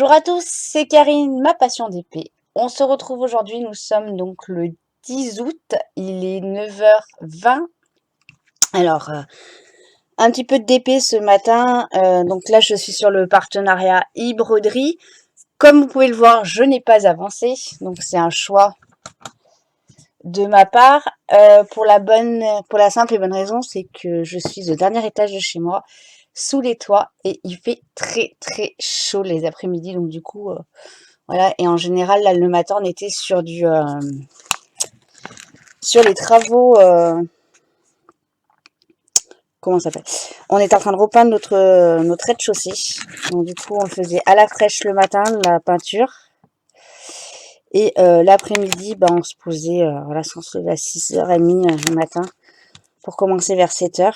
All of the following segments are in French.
Bonjour à tous, c'est Karine, ma passion d'épée. On se retrouve aujourd'hui, nous sommes donc le 10 août, il est 9h20. Alors, un petit peu d'épée ce matin, donc là je suis sur le partenariat e-broderie. Comme vous pouvez le voir, je n'ai pas avancé, donc c'est un choix de ma part, pour la simple et bonne raison, c'est que je suis au dernier étage de chez moi, sous les toits, et il fait très très chaud les après-midi, donc du coup, voilà. Et en général, là, le matin, on était sur les travaux, comment ça s'appelle? On était en train de repeindre notre rez-de-chaussée, donc du coup, on faisait à la fraîche le matin la peinture. Et l'après-midi, on se posait, voilà, on se levait à 6h30 le matin pour commencer vers 7h.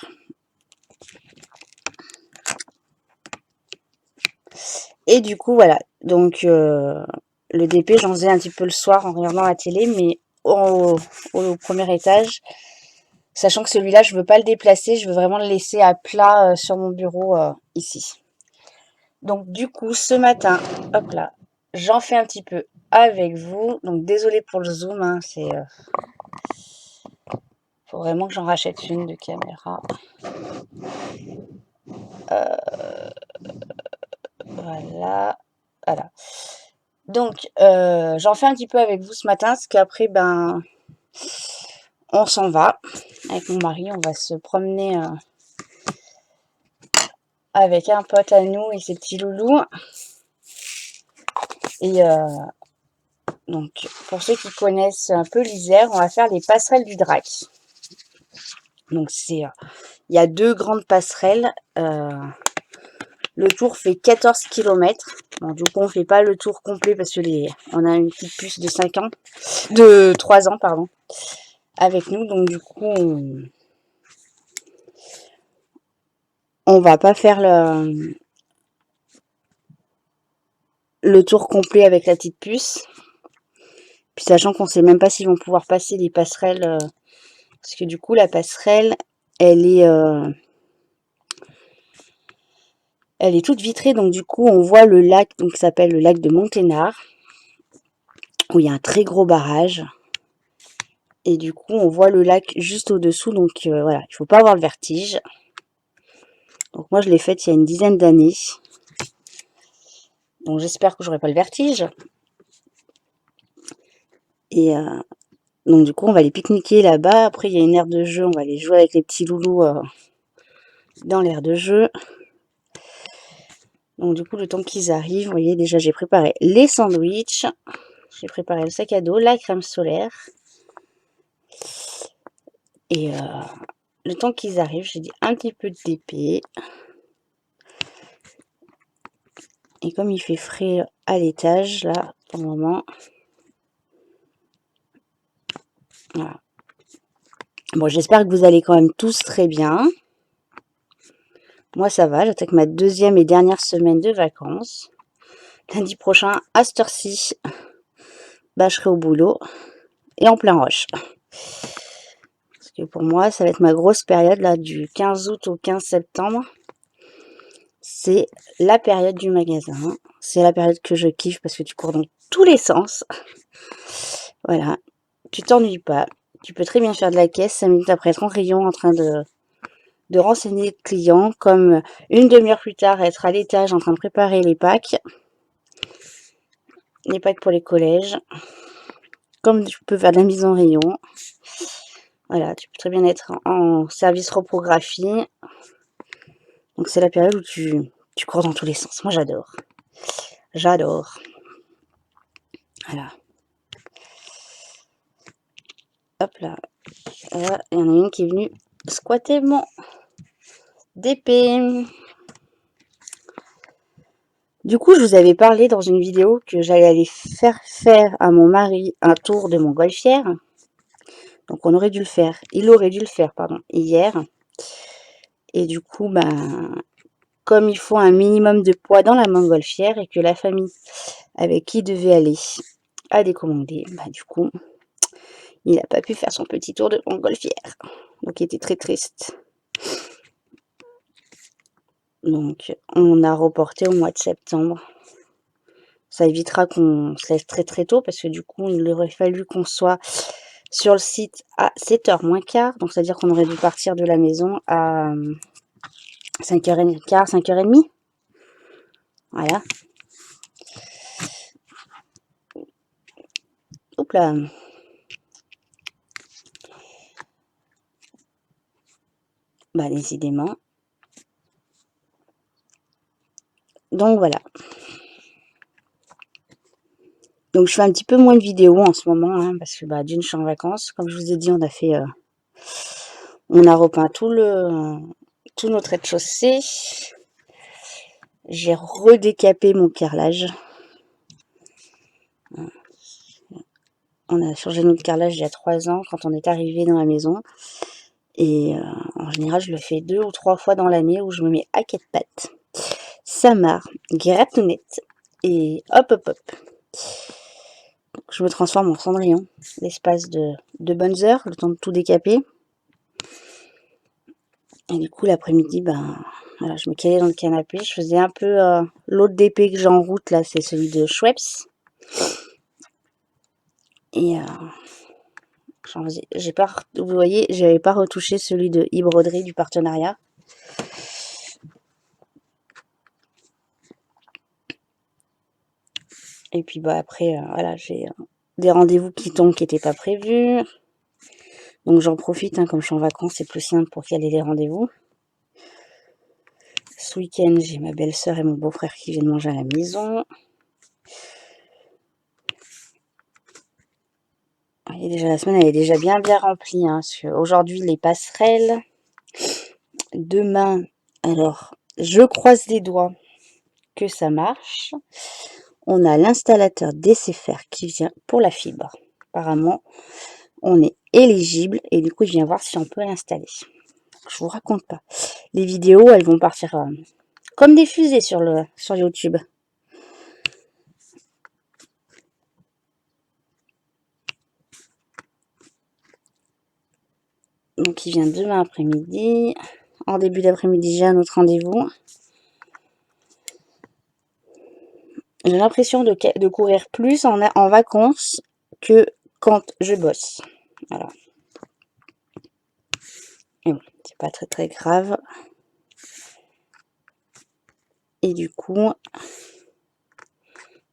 Et du coup, voilà. Donc, le DP, j'en faisais un petit peu le soir en regardant la télé, mais au premier étage, sachant que celui-là, je veux pas le déplacer, je veux vraiment le laisser à plat sur mon bureau ici. Donc, du coup, ce matin, hop là, j'en fais un petit peu avec vous. Donc, désolé pour le zoom, hein, faut vraiment que j'en rachète une de caméra. Voilà. Voilà. Donc, j'en fais un petit peu avec vous ce matin, parce qu'après, on s'en va. Avec mon mari, on va se promener avec un pote à nous et ses petits loulous. Et donc, pour ceux qui connaissent un peu l'Isère, on va faire les passerelles du Drac. Donc, il y a deux grandes passerelles. Le tour fait 14 km. Bon, du coup, on fait pas le tour complet parce que on a une petite puce de 5 ans, de 3 ans, pardon, avec nous. Donc, du coup, on va pas faire le tour complet avec la petite puce. Puis, sachant qu'on sait même pas s'ils vont pouvoir passer les passerelles, parce que du coup, la passerelle, elle est toute vitrée, donc du coup, on voit le lac, donc qui s'appelle le lac de Monténard, où il y a un très gros barrage. Et du coup, on voit le lac juste au-dessous, donc voilà, il faut pas avoir le vertige. Donc moi, je l'ai faite il y a une dizaine d'années. Donc j'espère que j'aurai pas le vertige. Et donc du coup, on va aller pique-niquer là-bas. Après, il y a une aire de jeu, on va aller jouer avec les petits loulous dans l'aire de jeu. Donc du coup, le temps qu'ils arrivent, vous voyez, déjà j'ai préparé les sandwichs. J'ai préparé le sac à dos, la crème solaire. Et le temps qu'ils arrivent, j'ai dit un petit peu de DP. Et comme il fait frais à l'étage, là, pour le moment. Voilà. Bon, j'espère que vous allez quand même tous très bien. Moi, ça va. J'attaque ma deuxième et dernière semaine de vacances. Lundi prochain, à cette heure-ci, je serai au boulot et en plein rush. Parce que pour moi, ça va être ma grosse période, là, du 15 août au 15 septembre. C'est la période du magasin. C'est la période que je kiffe parce que tu cours dans tous les sens. Voilà. Tu t'ennuies pas. Tu peux très bien faire de la caisse 5 minutes après être en rayon en train de renseigner le client, comme une demi-heure plus tard être à l'étage en train de préparer les packs pour les collèges, comme tu peux faire de la mise en rayon. Voilà, tu peux très bien être en service reprographie. Donc c'est la période où tu cours dans tous les sens. Moi j'adore. J'adore. Voilà. Hop là. Là, il y en a une qui est venue squatter mon DP. Du coup, je vous avais parlé dans une vidéo que j'allais aller faire à mon mari un tour de montgolfière. Donc on aurait dû le faire. Il aurait dû le faire, pardon, hier. Et du coup, comme il faut un minimum de poids dans la montgolfière et que la famille avec qui il devait aller a décommandé, du coup, il n'a pas pu faire son petit tour de montgolfière. Donc il était très triste. Donc on a reporté au mois de septembre. Ça évitera qu'on se lève très très tôt parce que du coup, il aurait fallu qu'on soit sur le site à 7h moins quart. Donc, c'est-à-dire qu'on aurait dû partir de la maison à 5h15, 5h30. Voilà. Oups là. Bah, décidément. Donc, voilà. Donc, je fais un petit peu moins de vidéos en ce moment, hein, parce que, bah, d'une, je suis en vacances. Comme je vous ai dit, on a repeint tout notre rez-de-chaussée. J'ai redécapé mon carrelage. On a changé notre carrelage il y a 3 ans quand on est arrivé dans la maison. Et en général, je le fais 2 ou 3 fois dans l'année où je me mets à quatre pattes. Ça marre, gratounette. Et hop, hop, hop. Donc, je me transforme en Cendrillon. L'espace de bonnes heures, le temps de tout décaper. Et du coup, l'après-midi, ben, voilà, je me calais dans le canapé. Je faisais un peu l'autre DP que j'ai en route, là, c'est celui de Schweppes. Et j'ai pas, vous voyez, j'avais pas retouché celui de e-broderie du partenariat. Et puis bah après, voilà, j'ai des rendez-vous qui tombent qui n'étaient pas prévus. Donc j'en profite, hein, comme je suis en vacances, c'est plus simple pour caler les rendez-vous. Ce week-end, j'ai ma belle-sœur et mon beau-frère qui viennent manger à la maison. Et déjà, la semaine, elle est déjà bien remplie. Hein, aujourd'hui, les passerelles. Demain, alors, je croise les doigts que ça marche. On a l'installateur DCFR qui vient pour la fibre. Apparemment, on est éligible et du coup, il vient voir si on peut l'installer. Je vous raconte pas. Les vidéos, elles vont partir comme des fusées sur YouTube. Donc, il vient demain après-midi. En début d'après-midi, j'ai un autre rendez-vous. J'ai l'impression de courir plus en vacances que quand je bosse. Voilà. Et bon, c'est pas très très grave. Et du coup,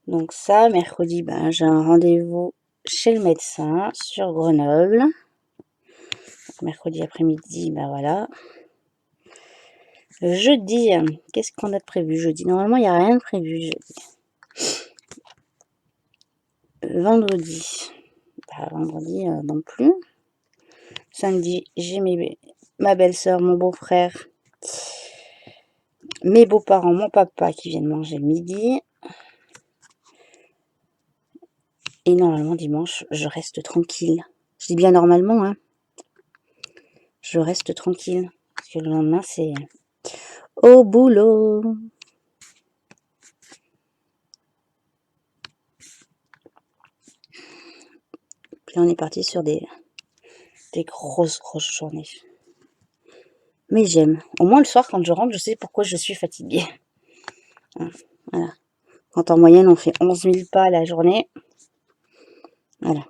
donc ça, mercredi, ben, j'ai un rendez-vous chez le médecin sur Grenoble. Donc, mercredi après-midi, ben voilà. Jeudi, qu'est-ce qu'on a de prévu jeudi? Normalement, il n'y a rien de prévu jeudi. Vendredi, vendredi non plus. Samedi, j'ai ma belle-sœur, mon beau-frère, mes beaux-parents, mon papa qui viennent manger le midi. Et normalement, dimanche, je reste tranquille. Je dis bien normalement, hein. Je reste tranquille. Parce que le lendemain, c'est au boulot. Puis là, on est parti sur des grosses journées. Mais j'aime. Au moins, le soir, quand je rentre, je sais pourquoi je suis fatiguée. Voilà. Quand en moyenne, on fait 11 000 pas la journée. Voilà.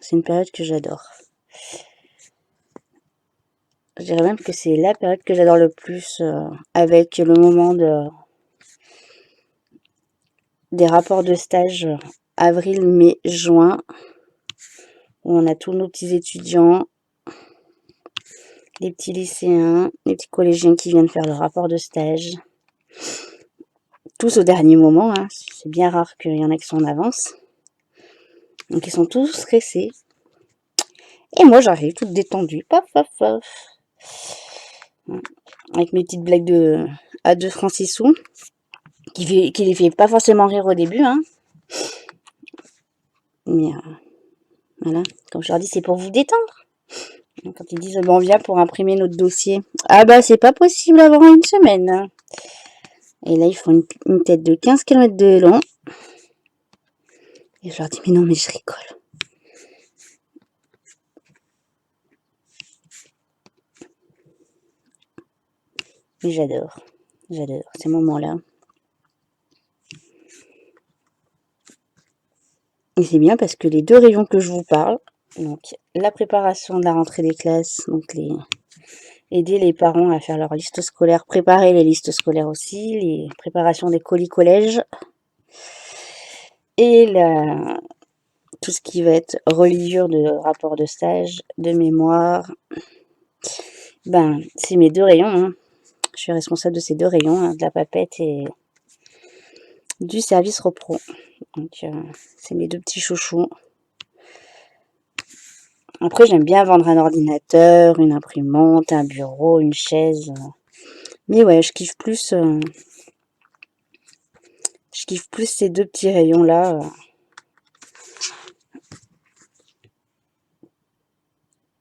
C'est une période que j'adore. Je dirais même que c'est la période que j'adore le plus avec le moment des rapports de stage avril, mai, juin, où on a tous nos petits étudiants, les petits lycéens, les petits collégiens qui viennent faire le rapport de stage. Tous au dernier moment, hein. C'est bien rare qu'il y en ait qui sont en avance. Donc ils sont tous stressés. Et moi j'arrive toute détendue, paf, paf, paf. Avec mes petites blagues à 2 francs 6 sous, qui les fait pas forcément rire au début, hein. Mais voilà, comme je leur dis, c'est pour vous détendre. Quand ils disent, bon, on vient pour imprimer notre dossier. Ah bah, c'est pas possible avant une semaine. Et là, ils font une tête de 15 km de long. Et je leur dis, mais non, mais je rigole. Mais j'adore ces moments-là. Et c'est bien parce que les 2 rayons que je vous parle, donc la préparation de la rentrée des classes, donc aider les parents à faire leur liste scolaire, préparer les listes scolaires aussi, les préparations des colis collège et tout ce qui va être reliure de rapport de stage, de mémoire. Ben, c'est mes 2 rayons, hein. Je suis responsable de ces 2 rayons, hein, de la papette et du service repro. Donc, c'est mes 2 petits chouchous. Après, j'aime bien vendre un ordinateur, une imprimante, un bureau, une chaise. Mais ouais, je kiffe plus ces 2 petits rayons-là.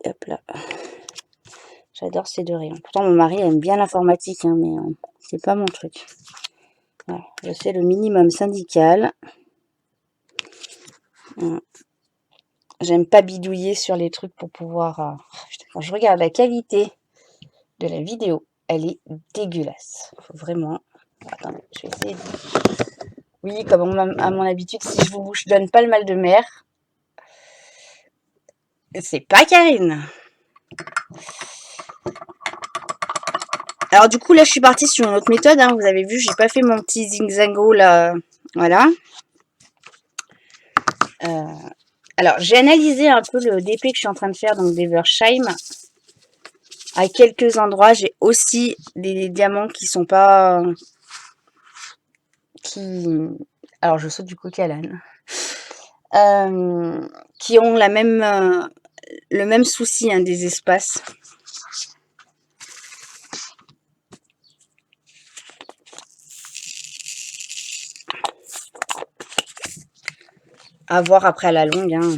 Hop là. J'adore ces 2 rayons. Pourtant, mon mari aime bien l'informatique, hein, mais c'est pas mon truc. Voilà, je fais le minimum syndical. J'aime pas bidouiller sur les trucs pour pouvoir... Quand je regarde la qualité de la vidéo, elle est dégueulasse. Faut vraiment... Attendez, je vais essayer de... Oui, comme à mon habitude, si je vous donne pas le mal de mer, c'est pas Karine. Alors du coup, là, je suis partie sur une autre méthode. Hein. Vous avez vu, j'ai pas fait mon petit zigzago là. Voilà. Alors, j'ai analysé un peu le DP que je suis en train de faire, donc d'Eversheim. À quelques endroits, j'ai aussi des diamants qui sont pas... Alors, je saute du coq à l'âne. Qui ont le même souci, hein, des espaces. À voir après à la longue. Hein.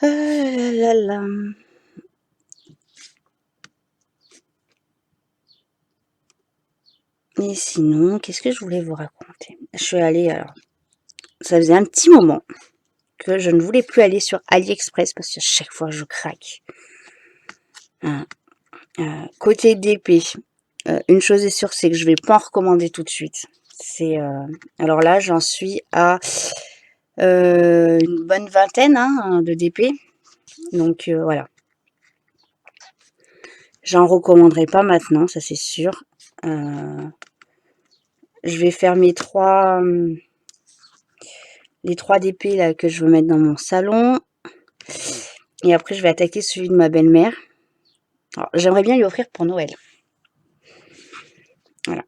Là là. Et sinon, qu'est-ce que je voulais vous raconter? Je suis allée, alors, ça faisait un petit moment que je ne voulais plus aller sur AliExpress parce que chaque fois je craque. Côté DP, une chose est sûre, c'est que je vais pas en recommander tout de suite. Alors là, j'en suis à une bonne vingtaine, hein, de DP. Donc voilà. J'en recommanderai pas maintenant, ça c'est sûr. Je vais faire les 3 DP là que je veux mettre dans mon salon. Et après, je vais attaquer celui de ma belle-mère. J'aimerais bien lui offrir pour Noël. Voilà.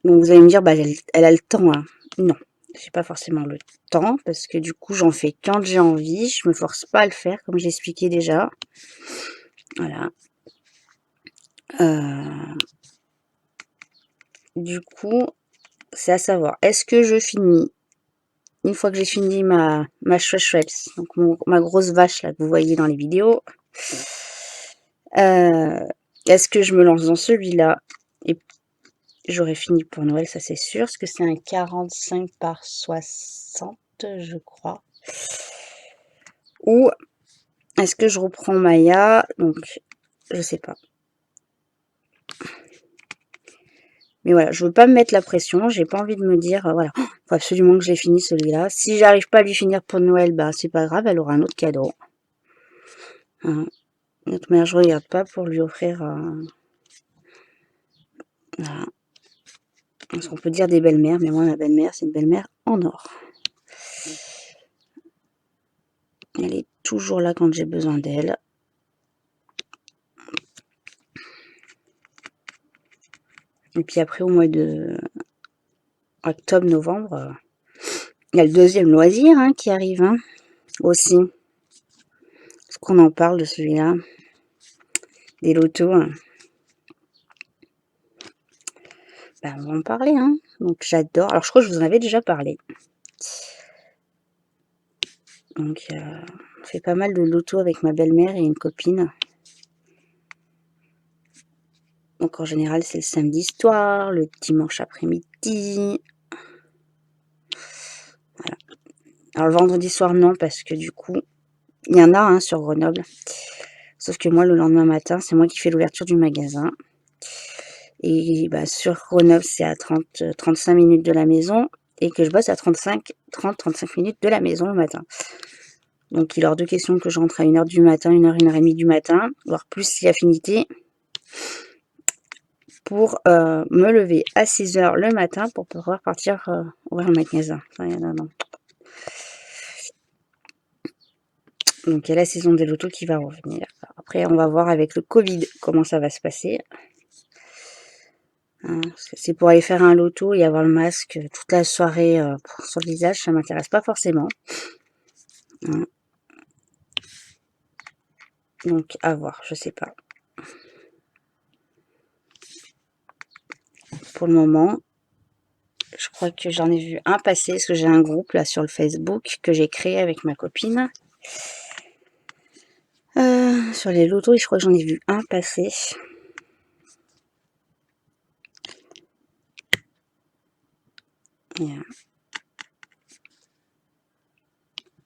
Donc vous allez me dire, bah, elle a le temps. Hein. Non, j'ai pas forcément le temps parce que du coup, j'en fais quand j'ai envie. Je me force pas à le faire, comme j'ai expliqué déjà. Voilà. Du coup, c'est à savoir, est-ce que je finis, une fois que j'ai fini ma Schweppes, donc ma grosse vache là que vous voyez dans les vidéos, est-ce que je me lance dans celui-là et j'aurai fini pour Noël, ça c'est sûr, parce que c'est un 45 par 60, je crois. Ou est-ce que je reprends Maya, donc je sais pas. Mais voilà, je veux pas me mettre la pression, j'ai pas envie de me dire, voilà, faut absolument que j'ai fini celui-là. Si j'arrive pas à lui finir pour Noël, bah c'est pas grave, elle aura un autre cadeau. Hein. De toute manière, je regarde pas pour lui offrir... Voilà. Parce qu'on peut dire des belles-mères, mais moi, ma belle-mère, c'est une belle-mère en or. Elle est toujours là quand j'ai besoin d'elle. Et puis après, au mois de octobre-novembre, il y a le deuxième loisir, hein, qui arrive, hein, aussi. Est-ce qu'on en parle de celui-là? Des lotos. Hein. Ben, on va en parler, hein. Donc j'adore. Alors je crois que je vous en avais déjà parlé. Donc on fait pas mal de lotos avec ma belle-mère et une copine. Donc en général, c'est le samedi soir, le dimanche après-midi. Voilà. Alors le vendredi soir, non, parce que du coup, il y en a un sur Grenoble. Sauf que moi, le lendemain matin, c'est moi qui fais l'ouverture du magasin. Et bah, sur Grenoble, c'est à 35 minutes de la maison. Et que je bosse à 35 minutes de la maison le matin. Donc il est hors de question que je rentre à 1h du matin, 1h et demie du matin, voire plus si affinité, pour me lever à 6h le matin pour pouvoir partir ouvrir le magasin. Enfin, non. Donc il y a la saison des lotos qui va revenir. Après, on va voir avec le Covid comment ça va se passer. Hein, c'est pour aller faire un loto et avoir le masque toute la soirée sur le visage, ça m'intéresse pas forcément. Hein. Donc à voir, je sais pas. Pour le moment, je crois que j'en ai vu un passer, parce que j'ai un groupe là sur le Facebook que j'ai créé avec ma copine. Sur les lotos, et je crois que j'en ai vu un passer.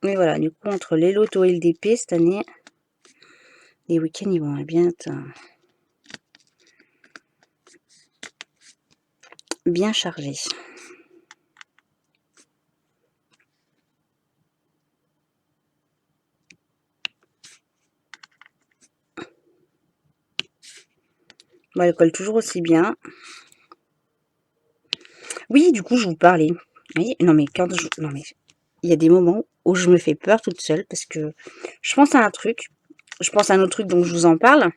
Mais voilà, du coup, entre les lotos et le DP, cette année, les week-ends, ils vont bien être bien chargés. Bon, elle colle toujours aussi bien. Oui, du coup, je vous parlais. Oui, non, mais non, mais il y a des moments où je me fais peur toute seule parce que je pense à un truc, je pense à un autre truc, donc je vous en parle,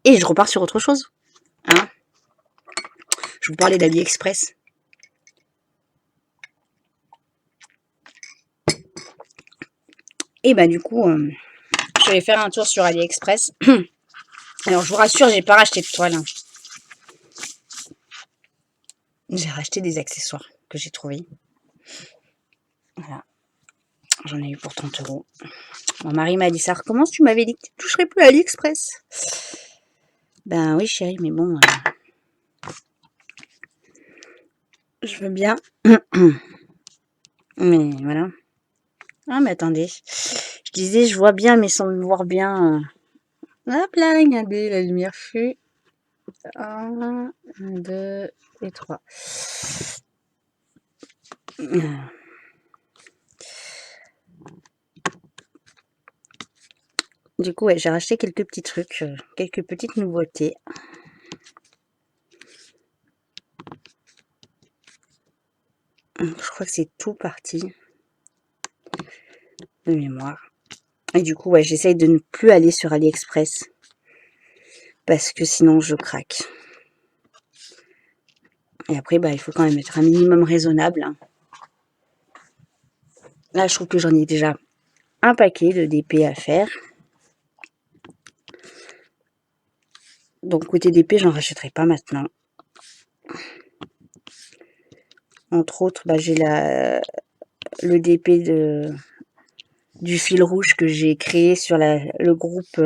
et je repars sur autre chose. Hein. Je vous parlais d'AliExpress. Et bah, du coup, je vais faire un tour sur AliExpress. Alors, je vous rassure, j'ai pas racheté de toile. Hein. J'ai racheté des accessoires que j'ai trouvés. Voilà. J'en ai eu pour 30 €. Mon mari m'a dit, ça recommence, tu m'avais dit que tu toucherais plus à AliExpress. Ben oui, chérie, mais bon, je veux bien. Mais voilà. Ah, mais attendez. Je disais, je vois bien, mais sans me voir bien. Hop là, regardez, la lumière fut. 1, 2 et 3. Du coup, ouais, j'ai racheté quelques petits trucs, quelques petites nouveautés. Je crois que c'est tout parti de mémoire. Et du coup, ouais, j'essaye de ne plus aller sur AliExpress parce que sinon je craque. Et après, bah, il faut quand même être un minimum raisonnable. Hein. Là, je trouve que j'en ai déjà un paquet de DP à faire. Donc, côté DP, j'en rachèterai pas maintenant. Entre autres, bah, j'ai le DP du fil rouge que j'ai créé sur le groupe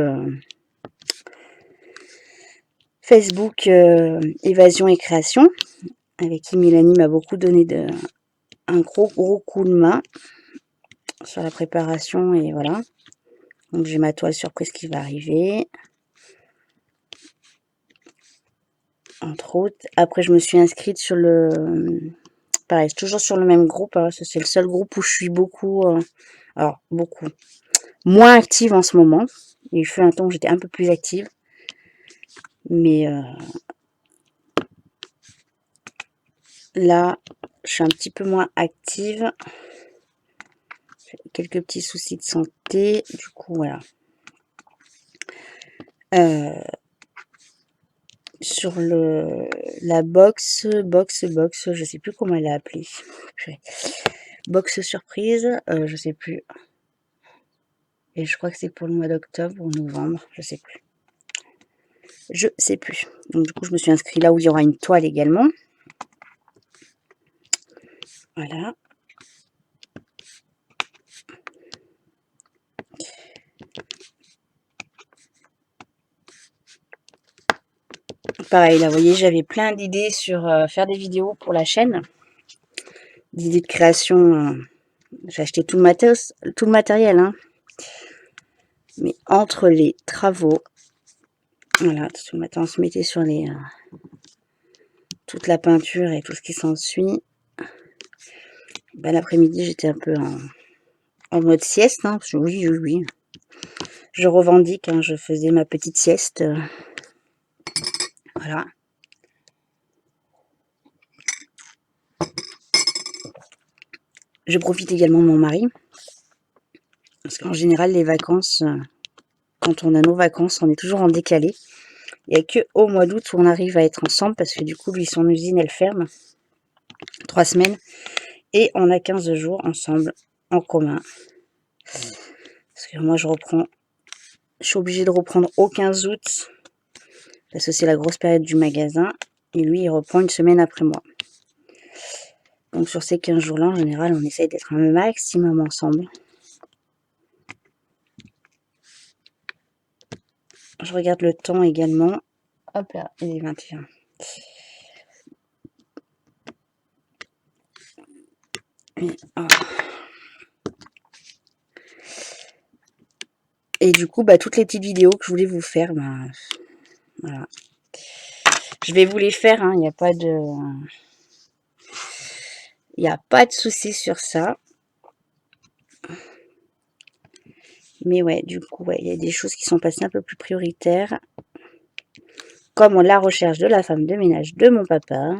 Facebook Évasion et Création, avec qui Mélanie m'a beaucoup donné un gros coup de main sur la préparation, et voilà. Donc j'ai ma toile surprise qui va arriver, entre autres. Après, je me suis inscrite sur pareil, toujours sur le même groupe, hein. C'est le seul groupe où je suis beaucoup, alors beaucoup, moins active en ce moment. Il fut un temps où j'étais un peu plus active, mais là, je suis un petit peu moins active. Quelques petits soucis de santé, du coup, voilà. Sur la box, je sais plus comment elle est appelée. Box surprise, je sais plus. Et je crois que c'est pour le mois d'octobre ou novembre, je sais plus. Je sais plus. Donc du coup, je me suis inscrite là où il y aura une toile également. Voilà. Pareil, là, vous voyez, j'avais plein d'idées sur faire des vidéos pour la chaîne. d'idées de création. J'ai acheté tout le matériel, hein. Mais entre les travaux, voilà, tout le matin on se mettait sur toute la peinture et tout ce qui s'ensuit. Ben, l'après-midi, j'étais un peu en mode sieste, hein, parce que oui. Je revendique, hein, je faisais ma petite sieste. Voilà. Je profite également de mon mari. Parce qu'en général, les vacances, quand on a nos vacances, on est toujours en décalé. Il n'y a qu'au mois d'août où on arrive à être ensemble, parce que du coup, lui, son usine, elle ferme 3 semaines. Et on a 15 jours ensemble, en commun. Parce que moi, je suis obligée de reprendre au 15 août, parce que c'est la grosse période du magasin. Et lui, il reprend une semaine après moi. Donc sur ces 15 jours-là, en général, on essaye d'être un maximum ensemble. Je regarde le temps également. Hop là, il est 21. Et du coup, bah, toutes les petites vidéos que je voulais vous faire, bah, voilà. Je vais vous les faire, hein, il n'y a pas de... Il n'y a pas de souci sur ça. Mais ouais, du coup, ouais, il y a des choses qui sont passées un peu plus prioritaires. Comme la recherche de la femme de ménage de mon papa.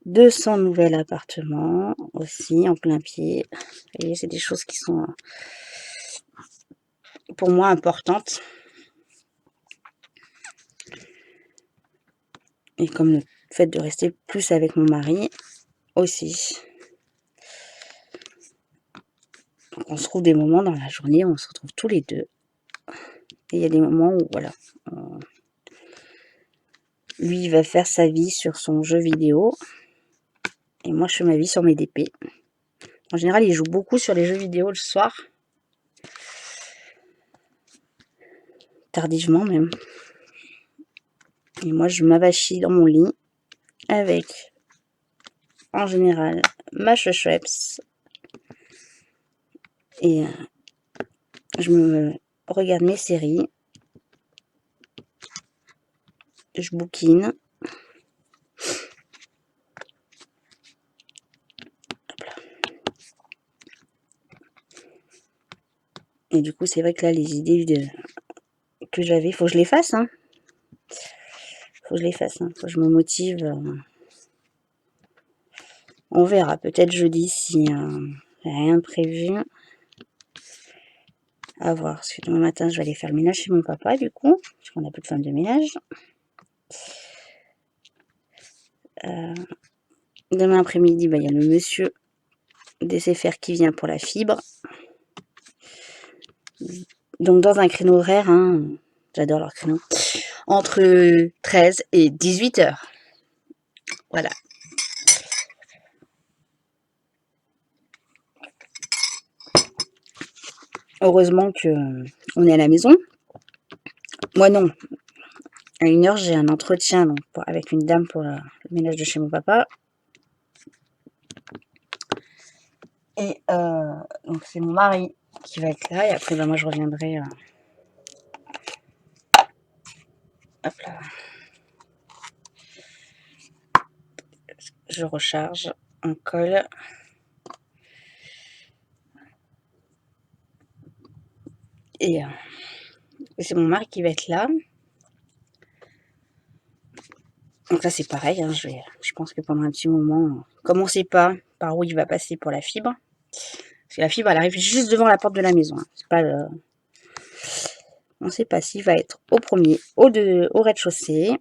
De son nouvel appartement aussi, en plein pied. Vous voyez, c'est des choses qui sont pour moi importantes. Et comme le fait de rester plus avec mon mari aussi. Donc on se trouve des moments dans la journée où on se retrouve tous les deux. Et il y a des moments où, voilà, lui, il va faire sa vie sur son jeu vidéo. Et moi, je fais ma vie sur mes DP. En général, il joue beaucoup sur les jeux vidéo le soir. Tardivement même. Et moi, je m'avachis dans mon lit avec, en général, ma Schweppes. Et je me regarde mes séries. Je bouquine. Et du coup, c'est vrai que là, les idées que j'avais, faut que je les fasse, hein. Faut que je les fasse, hein. Faut que je me motive. On verra, peut-être jeudi si rien de prévu. À voir, parce que demain matin, je vais aller faire le ménage chez mon papa, du coup, parce qu'on n'a plus de femme de ménage. Demain après-midi, bah, il y a le monsieur des CFR qui vient pour la fibre. Donc, dans un créneau horaire, hein, j'adore leur créneau, entre 13 et 18 heures. Voilà. Heureusement que on est à la maison. Moi, non. À 1h, j'ai un entretien donc, avec une dame pour le ménage de chez mon papa. Et donc, c'est mon mari qui va être là. Et après, bah, moi, je reviendrai. Hop là. Je recharge. On colle. Et c'est mon mari qui va être là. Donc là, c'est pareil. Hein, je pense que pendant un petit moment, comme on ne sait pas par où il va passer pour la fibre, parce que la fibre, elle arrive juste devant la porte de la maison. Hein, c'est pas on ne sait pas s'il va être au premier, au rez-de-chaussée.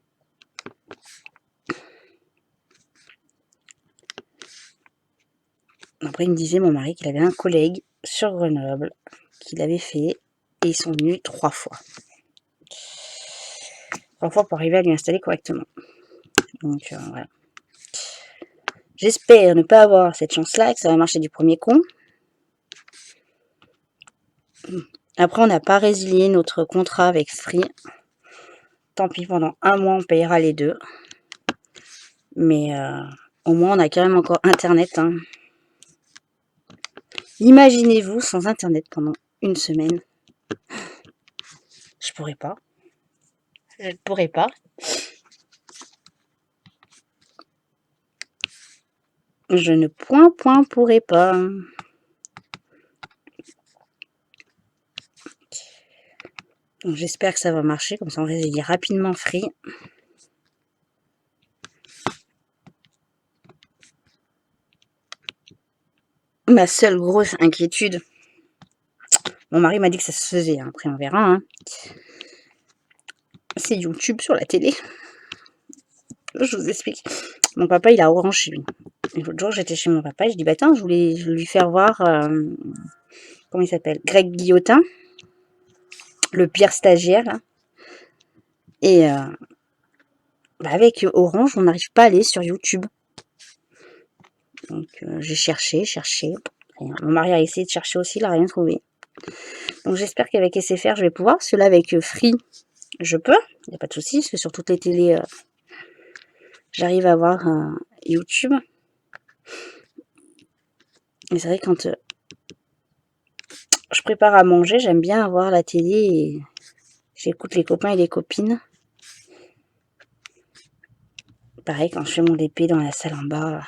Après, il me disait, mon mari, qu'il avait un collègue sur Grenoble qui l'avait fait. Et ils sont venus 3 fois. 3 fois pour arriver à lui installer correctement. Donc, voilà. J'espère ne pas avoir cette chance-là, que ça va marcher du premier coup. Après, on n'a pas résilié notre contrat avec Free. Tant pis, pendant 1 mois, on payera les deux. Mais Au moins, on a quand même encore Internet, hein. Imaginez-vous sans Internet pendant une semaine. Je pourrais pas. Je ne pourrais pas. Je ne pourrais pas. Donc, j'espère que ça va marcher, comme ça on réveille rapidement Free. Ma seule grosse inquiétude, mon mari m'a dit que ça se faisait, hein. Après on verra, hein. C'est YouTube sur la télé. Je vous explique. Mon papa, il a Orange chez lui. Et l'autre jour, j'étais chez mon papa et je dis, bah attends, je voulais lui faire voir, comment il s'appelle, Greg Guillotin, le pire stagiaire, là. Et bah, avec Orange, on n'arrive pas à aller sur YouTube. Donc j'ai cherché. Rien. Mon mari a essayé de chercher aussi, il n'a rien trouvé. Donc j'espère qu'avec SFR, je vais pouvoir. Parce que là, avec Free, je peux. Il n'y a pas de souci, parce que sur toutes les télés, j'arrive à voir YouTube. Et c'est vrai, quand je prépare à manger, j'aime bien avoir la télé et j'écoute les copains et les copines. Pareil, quand je fais mon DP dans la salle en bas.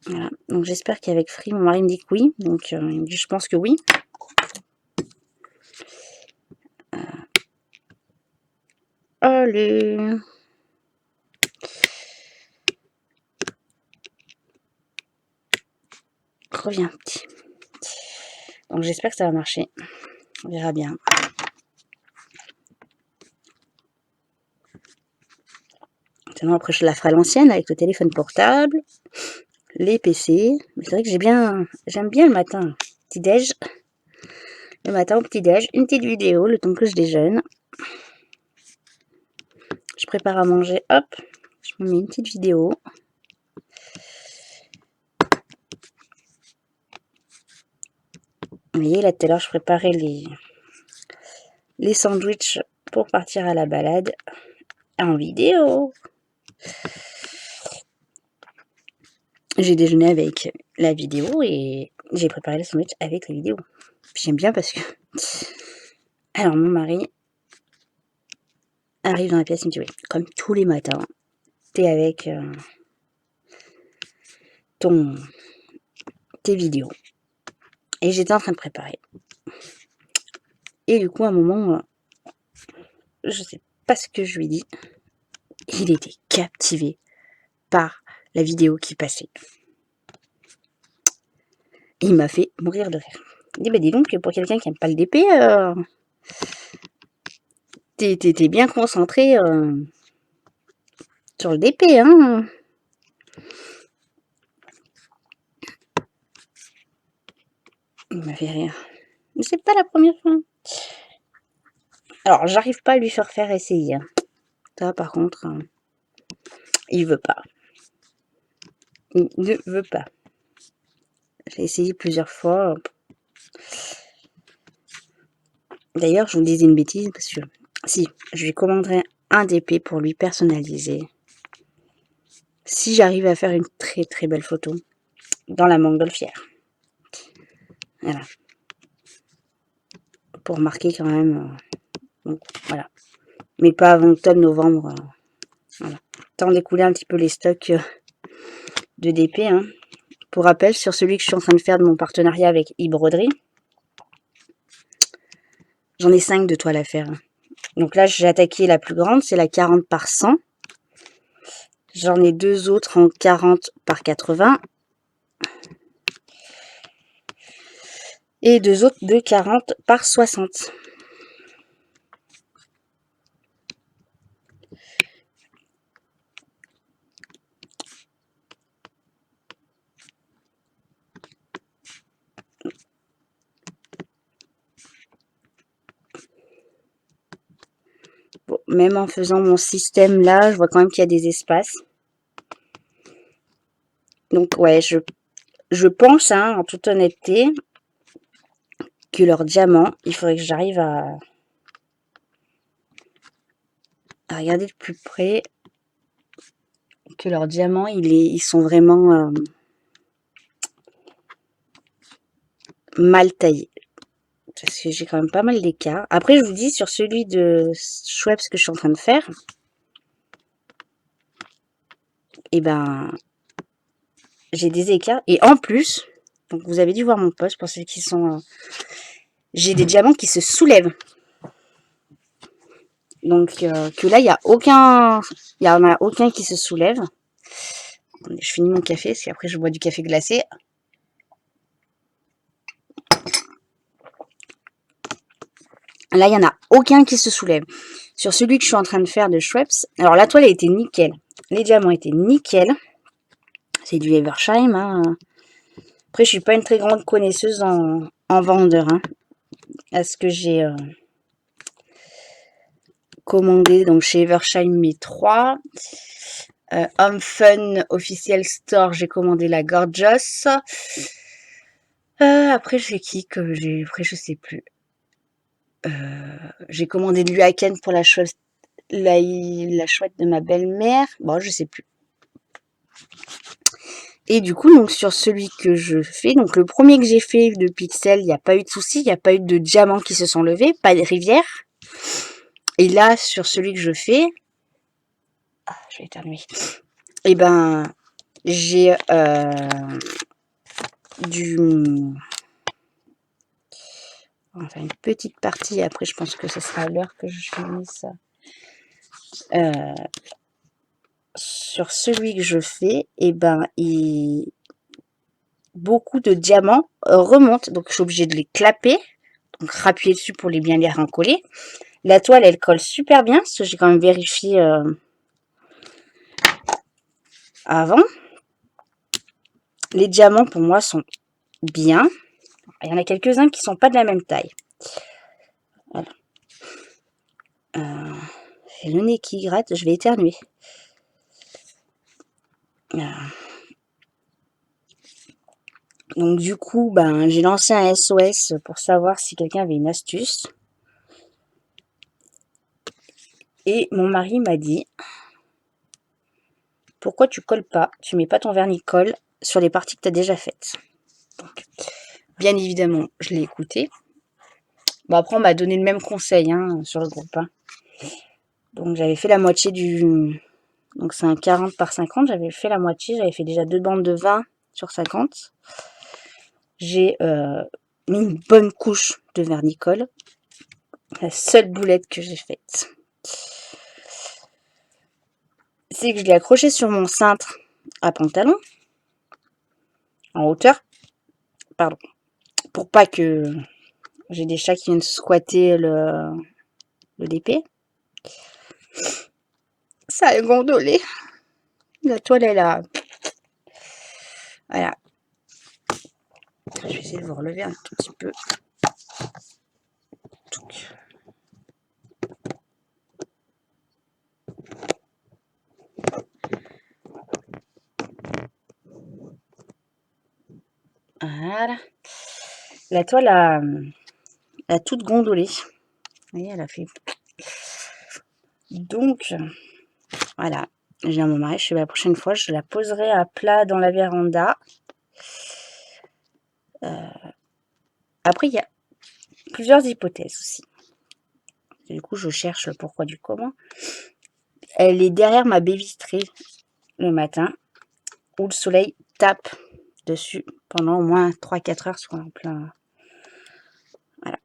Voilà. Donc j'espère qu'avec Free, mon mari me dit que oui. Donc il me dit, je pense que oui. Allez. Reviens, petit. Donc j'espère que ça va marcher. On verra bien. Sinon après je la ferai à l'ancienne avec le téléphone portable, les PC. Mais c'est vrai que j'aime bien le matin, petit déj. Le matin au petit déj, une petite vidéo, le temps que je déjeune. Je prépare à manger, hop, je me mets une petite vidéo. Vous voyez, là tout à l'heure je préparais les sandwichs pour partir à la balade en vidéo. J'ai déjeuné avec la vidéo et j'ai préparé les sandwichs avec la vidéo. J'aime bien parce que... Alors mon mari arrive dans la pièce, il me dit, oui, comme tous les matins, t'es avec tes vidéos. Et j'étais en train de préparer. Et du coup, à un moment, je sais pas ce que je lui ai dit. Il était captivé par la vidéo qui passait. Il m'a fait mourir de rire. Il dit, bah dis donc, pour quelqu'un qui aime pas le DP, t'es bien concentré sur le DP, hein. Il m'a fait rire. Mais c'est pas la première fois. Alors, j'arrive pas à lui faire essayer. Ça, par contre, il veut pas. Il ne veut pas. J'ai essayé plusieurs fois. D'ailleurs, je vous disais une bêtise parce que si je lui commanderais un DP pour lui personnaliser, si j'arrive à faire une très très belle photo dans la montgolfière, voilà, pour marquer quand même, donc, voilà, mais pas avant octobre-novembre, voilà, temps d'écouler un petit peu les stocks de DP, hein. Pour rappel, sur celui que je suis en train de faire de mon partenariat avec e-broderie, j'en ai 5 de toiles à faire. Donc là, j'ai attaqué la plus grande, c'est la 40 par 100. J'en ai 2 autres en 40 par 80. Et 2 autres de 40 par 60. Bon, même en faisant mon système là, je vois quand même qu'il y a des espaces. Donc ouais, je pense, hein, en toute honnêteté, que leur diamant, il faudrait que j'arrive à regarder de plus près. que leurs diamants, ils sont vraiment mal taillés. Parce que j'ai quand même pas mal d'écart. Après, je vous dis, sur celui de Schweppes que je suis en train de faire, et ben, j'ai des écarts. Et en plus, donc vous avez dû voir mon post pour ceux qui sont... j'ai des diamants qui se soulèvent. Donc, que là, il n'y a aucun... Il n'y en a aucun qui se soulève. Je finis mon café, parce qu'après, je bois du café glacé. Là, il n'y en a aucun qui se soulève. Sur celui que je suis en train de faire de Schweppes, alors la toile a été nickel. Les diamants étaient nickel. C'est du Evershine. Hein. Après, je suis pas une très grande connaisseuse en vendeur. Hein. À ce que j'ai commandé donc chez Evershine mes 3. Home Fun Official Store, j'ai commandé la Gorgeous. Après, j'ai qui que j'ai... Après, je sais plus. J'ai commandé de l'Uaken pour la chouette de ma belle-mère. Bon, je sais plus. Et du coup, donc sur celui que je fais, donc le premier que j'ai fait de Pixel, il n'y a pas eu de soucis, il n'y a pas eu de diamants qui se sont levés, pas de rivière. Et là, sur celui que je fais, je vais éternuer. Et ben, j'ai enfin une petite partie. Après, je pense que ce sera à l'heure que je finisse ça. Sur celui que je fais, et ben, beaucoup de diamants remontent. Donc, je suis obligée de les clapper. Donc, rappuyer dessus pour bien les rencoller. La toile, elle colle super bien, parce que j'ai quand même vérifié avant. Les diamants, pour moi, sont bien. Il y en a quelques-uns qui sont pas de la même taille. Voilà. J'ai le nez qui gratte, je vais éternuer. Donc du coup, ben, j'ai lancé un SOS pour savoir si quelqu'un avait une astuce. Et mon mari m'a dit, pourquoi tu colles pas, tu mets pas ton vernis-colle sur les parties que tu as déjà faites. Donc, bien évidemment, je l'ai écouté. Bon, après, on m'a donné le même conseil hein, sur le groupe. Hein. Donc j'avais fait la moitié du... Donc c'est un 40 par 50, j'avais fait la moitié, j'avais fait déjà 2 bandes de 20 sur 50. J'ai mis une bonne couche de vernis-colle. La seule boulette que j'ai faite, c'est que je l'ai accroché sur mon cintre à pantalon, en hauteur, pardon, pour pas que j'ai des chats qui viennent squatter le DP. Ça a gondolé. La toile, elle a... Voilà. Je vais essayer de vous relever un tout petit peu. Voilà. La toile a toute gondolé. Vous voyez, elle a fait... Donc, voilà. J'ai dit à mon mari, je sais la prochaine fois, je la poserai à plat dans la véranda. Après, il y a plusieurs hypothèses aussi. Et du coup, je cherche le pourquoi du comment. Elle est derrière ma baie vitrée le matin, où le soleil tape dessus pendant au moins 3-4 heures, soit en plein... Voilà.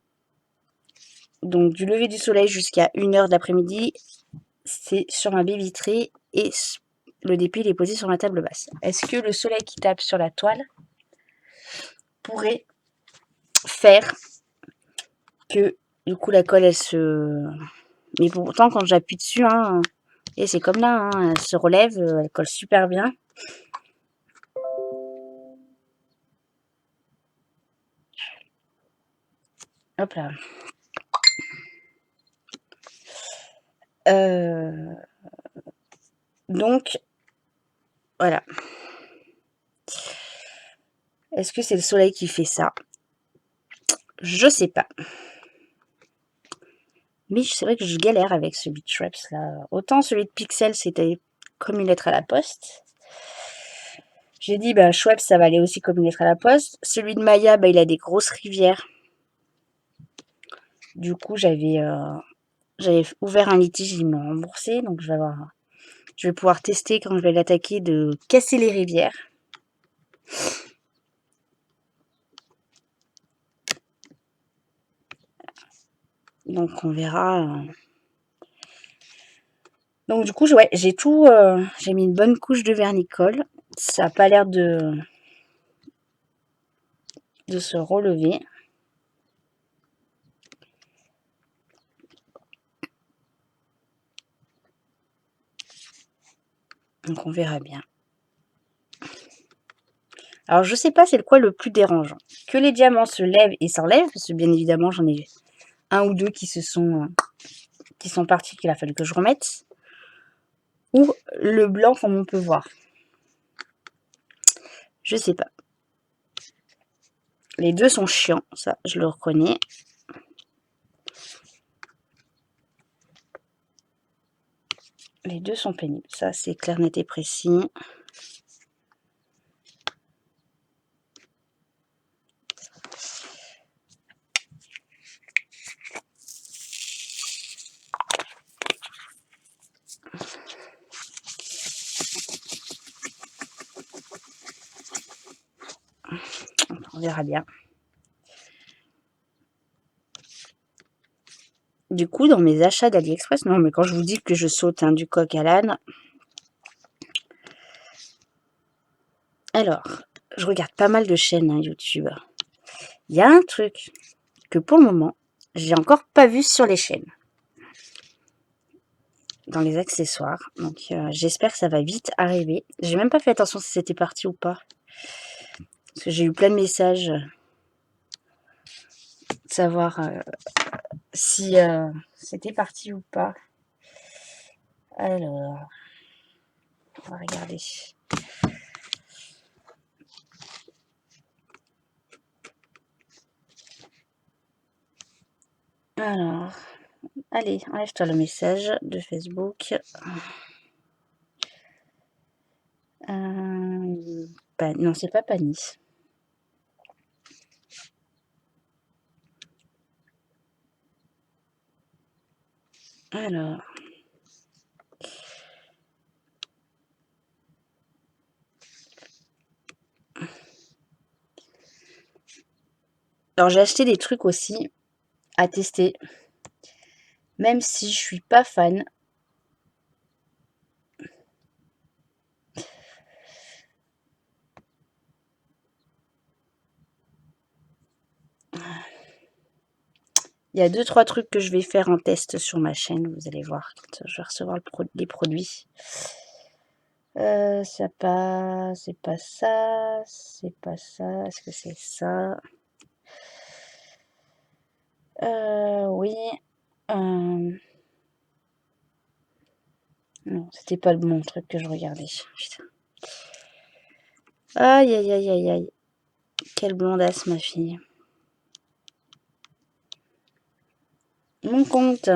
Donc, du lever du soleil jusqu'à 1h de l'après-midi, c'est sur ma baie vitrée et le dépit il est posé sur ma table basse. Est-ce que le soleil qui tape sur la toile pourrait faire que du coup la colle elle se... Mais pourtant quand j'appuie dessus, hein, et c'est comme là, hein, elle se relève, elle colle super bien. Hop là. Donc, voilà. Est-ce que c'est le soleil qui fait ça? Je sais pas. Mais c'est vrai que je galère avec ce Beach Wraps là. Autant celui de Pixel, c'était comme une lettre à la poste. J'ai dit, bah, Schweppes, ça va aller aussi comme une lettre à la poste. Celui de Maya, bah, il a des grosses rivières. Du coup, j'avais ouvert un litige, ils m'ont remboursé. Donc, je vais pouvoir tester quand je vais l'attaquer de casser les rivières. Donc, on verra. Donc, du coup, ouais, j'ai mis une bonne couche de vernicole. Ça n'a pas l'air de se relever. Donc, on verra bien. Alors, je sais pas c'est quoi le plus dérangeant. Que les diamants se lèvent et s'enlèvent, parce que bien évidemment, j'en ai un ou deux qui sont partis, qu'il a fallu que je remette. Ou le blanc, comme on peut voir. Je sais pas. Les deux sont chiants, ça, je le reconnais. Les deux sont pénibles, ça, c'est clair, net et précis. On verra bien. Du coup, dans mes achats d'AliExpress, non, mais quand je vous dis que je saute du coq à l'âne. Alors, je regarde pas mal de chaînes YouTube. Il y a un truc que pour le moment, j'ai encore pas vu sur les chaînes. Dans les accessoires. Donc, j'espère que ça va vite arriver. J'ai même pas fait attention si c'était parti ou pas. Parce que j'ai eu plein de messages. De savoir si c'était parti ou pas. Alors, on va regarder. Alors, allez, enlève-toi le message de Facebook. Non, c'est pas Panis. Alors. Alors, j'ai acheté des trucs aussi à tester. Même si je suis pas fan. Il y a 2-3 trucs que je vais faire en test sur ma chaîne. Vous allez voir quand je vais recevoir les produits. C'est pas ça. C'est pas ça. Est-ce que c'est ça? Oui. Non, c'était pas le bon truc que je regardais. Putain. Aïe, aïe, aïe, aïe, aïe. Quelle blondasse, ma fille. Mon compte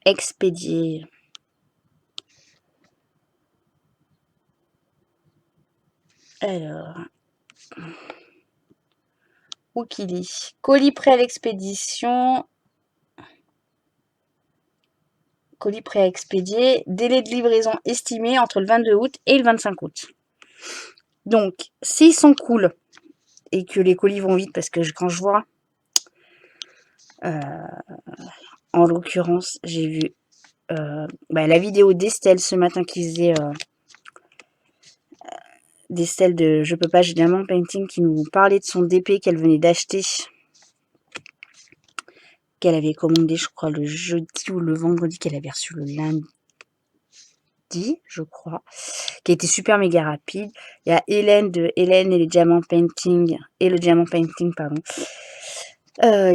expédié. Alors. Où qu'il est. Colis prêt à l'expédition. Colis prêt à expédier. Délai de livraison estimé entre le 22 août et le 25 août. Donc, s'ils sont cool et que les colis vont vite, parce que quand je vois, en l'occurrence, j'ai vu la vidéo d'Estelle ce matin qui faisait d'Estelle de Je peux pas, j'ai Diamant Painting, qui nous parlait de son DP qu'elle venait d'acheter, qu'elle avait commandé, je crois, le jeudi ou le vendredi, qu'elle avait reçu le lundi, je crois, qui a été super méga rapide. Il y a Hélène de Hélène et les Diamant Painting, et le Diamant Painting, pardon,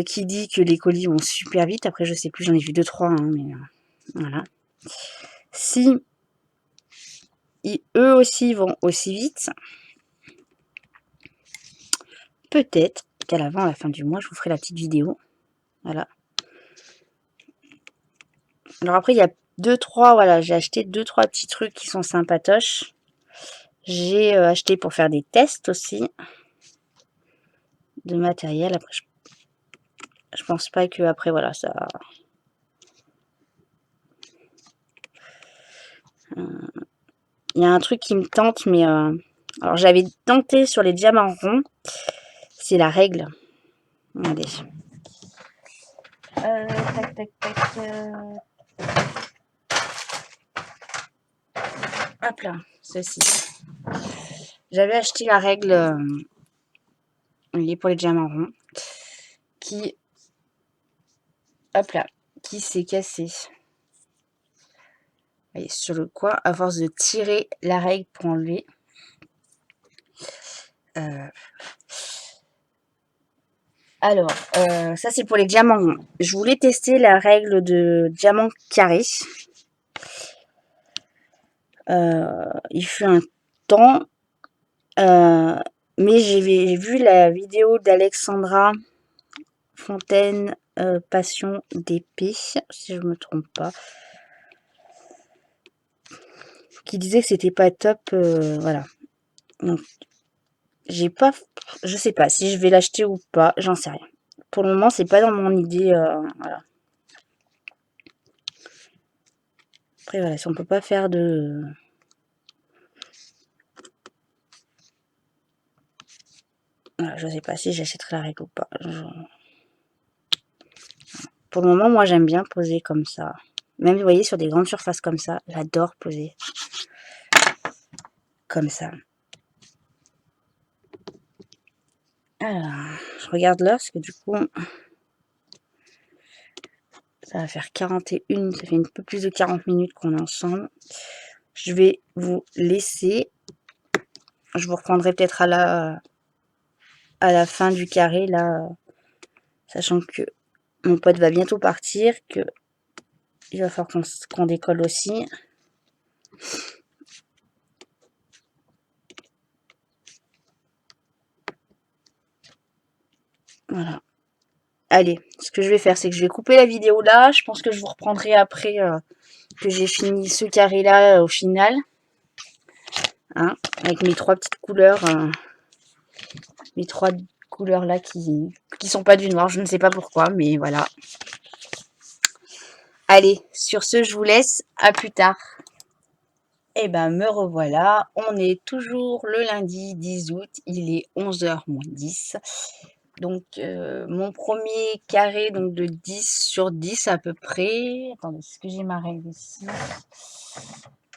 qui dit que les colis vont super vite. Après, je sais plus, j'en ai vu 2-3, mais voilà. Si eux aussi vont aussi vite, peut-être qu'à la fin du mois, je vous ferai la petite vidéo. Voilà. Alors après, il y a 2-3, voilà, j'ai acheté 2-3 petits trucs qui sont sympatoches. J'ai acheté pour faire des tests aussi de matériel. Après, je pense pas que après, voilà, ça... Il y a un truc qui me tente, mais... alors, j'avais tenté sur les diamants ronds. C'est la règle. Regardez. Tac, tac, tac. Hop là, ceci. J'avais acheté la règle pour les diamants ronds qui, hop là, qui s'est cassée. Voyez, sur le coin, à force de tirer la règle pour enlever. Alors, ça c'est pour les diamants ronds. Je voulais tester la règle de diamant carré. Il fut un temps, mais j'ai vu la vidéo d'Alexandra Fontaine, Passion d'épée, si je me trompe pas, qui disait que c'était pas top, voilà. Donc, j'ai pas, je sais pas si je vais l'acheter ou pas, j'en sais rien. Pour le moment, c'est pas dans mon idée, voilà. Après, voilà, si on peut pas faire de... Voilà, je sais pas si j'achèterai la règle ou pas. Pour le moment, moi, j'aime bien poser comme ça. Même, vous voyez, sur des grandes surfaces comme ça, j'adore poser comme ça. Alors, je regarde l'heure, parce que du coup, ça va faire 41, ça fait un peu plus de 40 minutes qu'on est ensemble. Je vais vous laisser. Je vous reprendrai peut-être à la fin du carré, là, sachant que mon pote va bientôt partir, que il va falloir qu'on décolle aussi. Voilà. Allez, ce que je vais faire, c'est que je vais couper la vidéo là. Je pense que je vous reprendrai après que j'ai fini ce carré là au final. Hein, avec mes 3 petites couleurs. Mes 3 couleurs là qui sont pas du noir. Je ne sais pas pourquoi, mais voilà. Allez, sur ce, je vous laisse. À plus tard. Eh ben, me revoilà. On est toujours le lundi 10 août. Il est 11h moins 10. Donc, mon premier carré donc de 10 sur 10 à peu près. Attendez, est-ce que j'ai ma règle ici?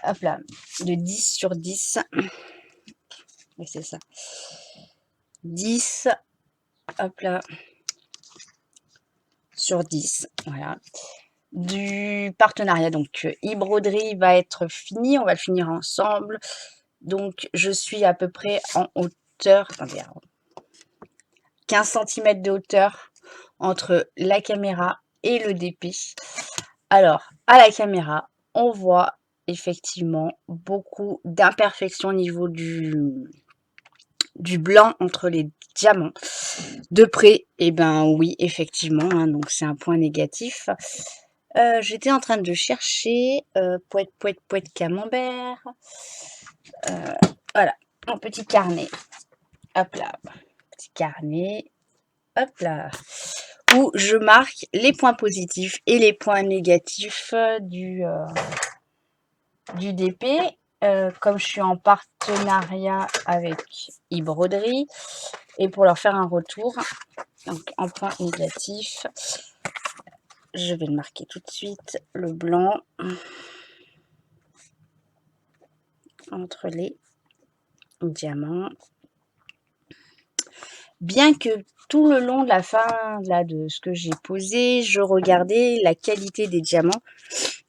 Hop là, de 10 sur 10. Oui, c'est ça. 10, hop là, sur 10. Voilà. Du partenariat, donc e-broderie va être fini. On va le finir ensemble. Donc, je suis à peu près en hauteur. Attendez, 15 cm de hauteur entre la caméra et le DP. Alors, à la caméra, on voit effectivement beaucoup d'imperfections au niveau du blanc entre les diamants. De près, eh ben oui, effectivement, hein, donc c'est un point négatif. J'étais en train de chercher poète, poète, poète, camembert. Voilà, un petit carnet. Hop là, petit carnet. Hop là, où je marque les points positifs et les points négatifs du DP. Comme je suis en partenariat avec e-broderie et pour leur faire un retour, donc en point négatif, je vais le marquer tout de suite, le blanc entre les diamants. Bien que tout le long de la fin là, de ce que j'ai posé, je regardais la qualité des diamants.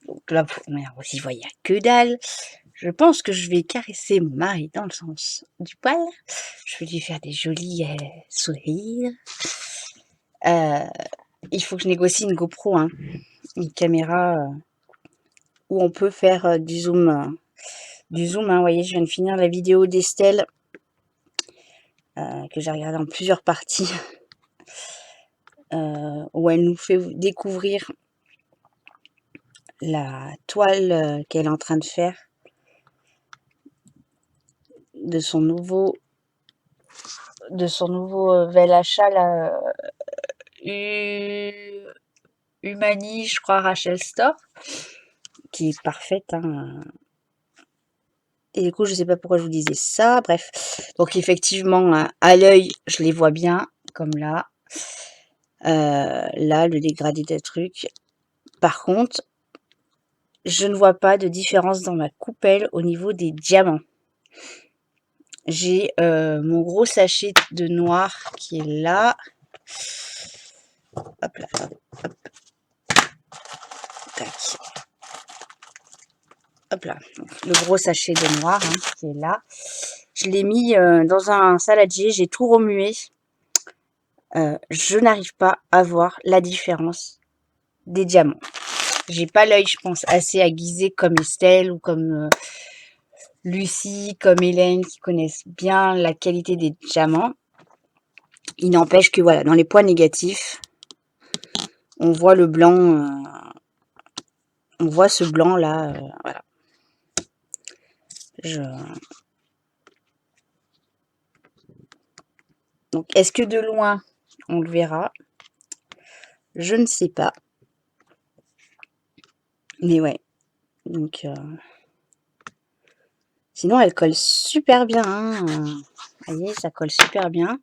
Donc là, vous y voyez que dalle. Je pense que je vais caresser mon mari dans le sens du poil. Je vais lui faire des jolis sourires. Il faut que je négocie une GoPro, hein, une caméra où on peut faire du zoom. Vous voyez, je viens de finir la vidéo d'Estelle que j'ai regardée en plusieurs parties. Où elle nous fait découvrir la toile qu'elle est en train de faire de son nouveau vel achat là, Humani, je crois, Rachel Store, qui est parfaite, hein. Et du coup, je sais pas pourquoi je vous disais ça. Bref, donc effectivement, hein, à l'œil, je les vois bien, comme là. Là, le dégradé des trucs. Par contre, je ne vois pas de différence dans ma coupelle au niveau des diamants. J'ai mon gros sachet de noir qui est là. Hop là, hop. Tac. Hop là, le gros sachet de noir hein, qui est là. Je l'ai mis dans un saladier, j'ai tout remué. Je n'arrive pas à voir la différence des diamants. J'ai pas l'œil, je pense, assez aiguisé comme Estelle ou comme Lucie, comme Hélène, qui connaissent bien la qualité des diamants. Il n'empêche que voilà, dans les points négatifs, on voit le blanc, on voit ce blanc là, voilà. Donc, est-ce que de loin, on le verra? Je ne sais pas. Mais ouais, donc sinon elle colle super bien, hein. Vous voyez, ça colle super bien.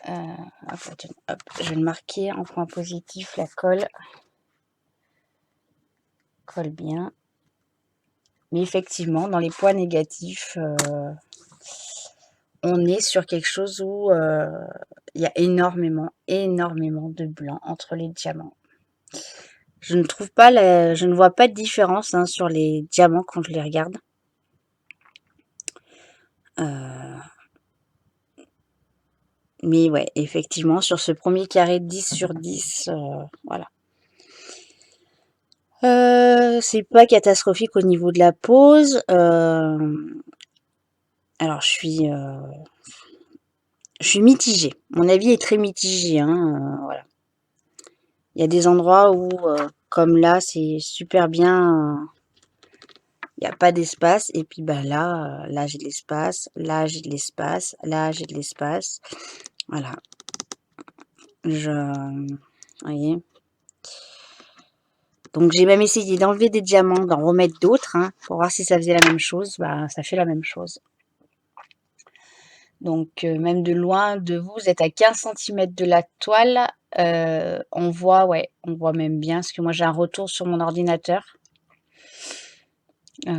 Hop, je vais le marquer en point positif, la colle. Colle bien. Mais effectivement, dans les points négatifs, on est sur quelque chose où il y a énormément de blanc entre les diamants. Je ne vois pas de différence hein, sur les diamants quand je les regarde. Mais ouais, effectivement, sur ce premier carré 10 sur 10, voilà. C'est pas catastrophique au niveau de la pose. Alors, je suis mitigée. Mon avis est très mitigé, hein, voilà. Il y a des endroits où, comme là, c'est super bien. Il n'y a pas d'espace. Et puis, bah là, là, j'ai de l'espace. Là, j'ai de l'espace. Là, j'ai de l'espace. Voilà. Vous voyez. Donc, j'ai même essayé d'enlever des diamants, d'en remettre d'autres, hein, pour voir si ça faisait la même chose. Bah, ça fait la même chose. Donc, même de loin, de vous êtes à 15 cm de la toile. On voit même bien, parce que moi, j'ai un retour sur mon ordinateur. Ouais.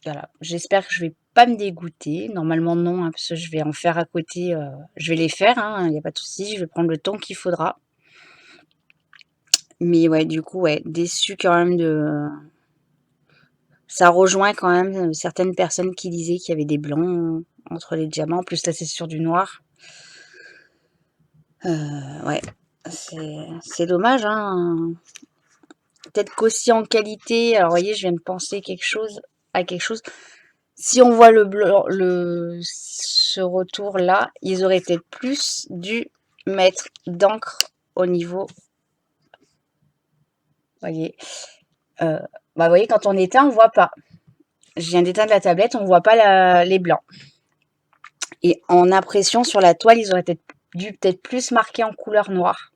Voilà. J'espère que je vais pas me dégoûter. Normalement, non, hein, parce que je vais en faire à côté. Je vais les faire, hein, il n'y a pas de souci. Je vais prendre le temps qu'il faudra. Mais ouais, du coup, ouais, déçue quand même de... Ça rejoint quand même certaines personnes qui disaient qu'il y avait des blancs entre les diamants. En plus, là, c'est sur du noir. Ouais, c'est dommage, hein. Peut-être qu'aussi en qualité, alors vous voyez, je viens de penser à quelque chose. Si on voit le blanc, ce retour-là, ils auraient peut-être plus dû mettre d'encre au niveau. Voyez. Bah, vous voyez, quand on éteint, on voit pas. Je viens d'éteindre la tablette, on voit pas les blancs. Et en impression sur la toile, ils auraient dû plus marquer en couleur noire.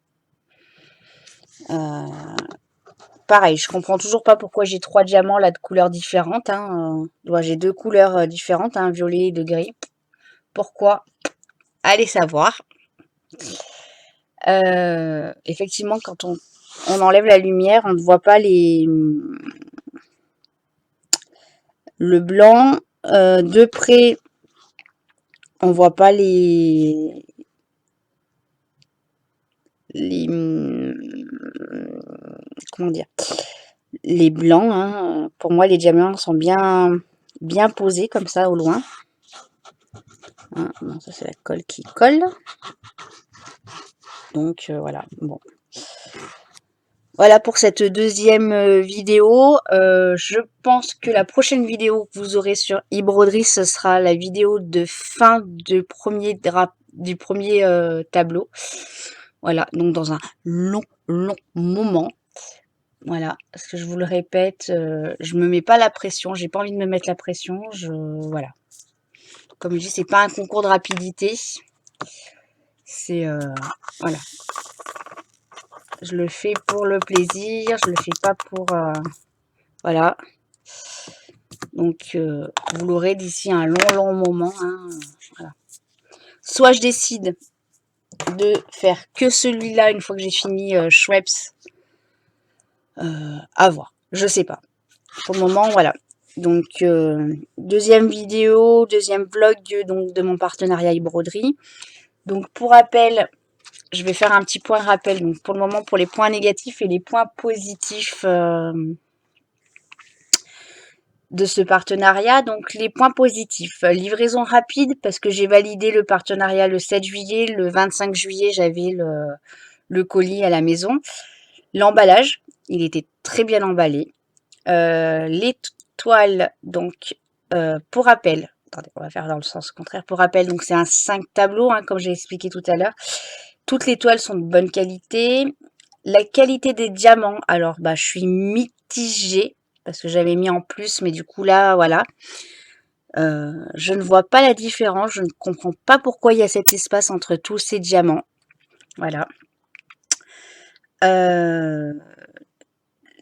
Pareil, je comprends toujours pas pourquoi j'ai 3 diamants là de couleurs différentes. Hein. J'ai 2 couleurs différentes, un violet et 2 gris. Pourquoi? Allez savoir. Effectivement, quand on enlève la lumière, on ne voit pas le blanc. De près, on voit pas les comment dire, les blancs. Hein. Pour moi, les diamants sont bien posés comme ça au loin. Hein, bon, ça c'est la colle qui colle. Donc voilà, bon. Voilà pour cette deuxième vidéo. Je pense que la prochaine vidéo que vous aurez sur e-broderie, ce sera la vidéo de fin de premier du premier tableau. Voilà, donc dans un long moment. Voilà, parce que je vous le répète, je me mets pas la pression, j'ai pas envie de me mettre la pression, voilà. Comme je dis, c'est pas un concours de rapidité, c'est voilà. Je le fais pour le plaisir, je le fais pas pour voilà. Donc vous l'aurez d'ici un long moment, hein, voilà. Soit je décide de faire que celui-là une fois que j'ai fini Schweppes, à voir, je sais pas. Pour le moment, voilà. Donc, deuxième vidéo, deuxième vlog donc, de mon partenariat e-broderie. Donc, pour rappel, je vais faire un petit point rappel. Donc, pour le moment, pour les points négatifs et les points positifs de ce partenariat. Donc, les points positifs. Livraison rapide parce que j'ai validé le partenariat le 7 juillet. Le 25 juillet, j'avais le colis à la maison. L'emballage, il était très bien emballé. Les toiles, donc, pour rappel, attendez, on va faire dans le sens contraire. Pour rappel, donc c'est un 5 tableaux, hein, comme j'ai expliqué tout à l'heure. Toutes les toiles sont de bonne qualité. La qualité des diamants, alors bah je suis mitigée parce que j'avais mis en plus, mais du coup là, voilà. Je ne vois pas la différence, je ne comprends pas pourquoi il y a cet espace entre tous ces diamants. Voilà.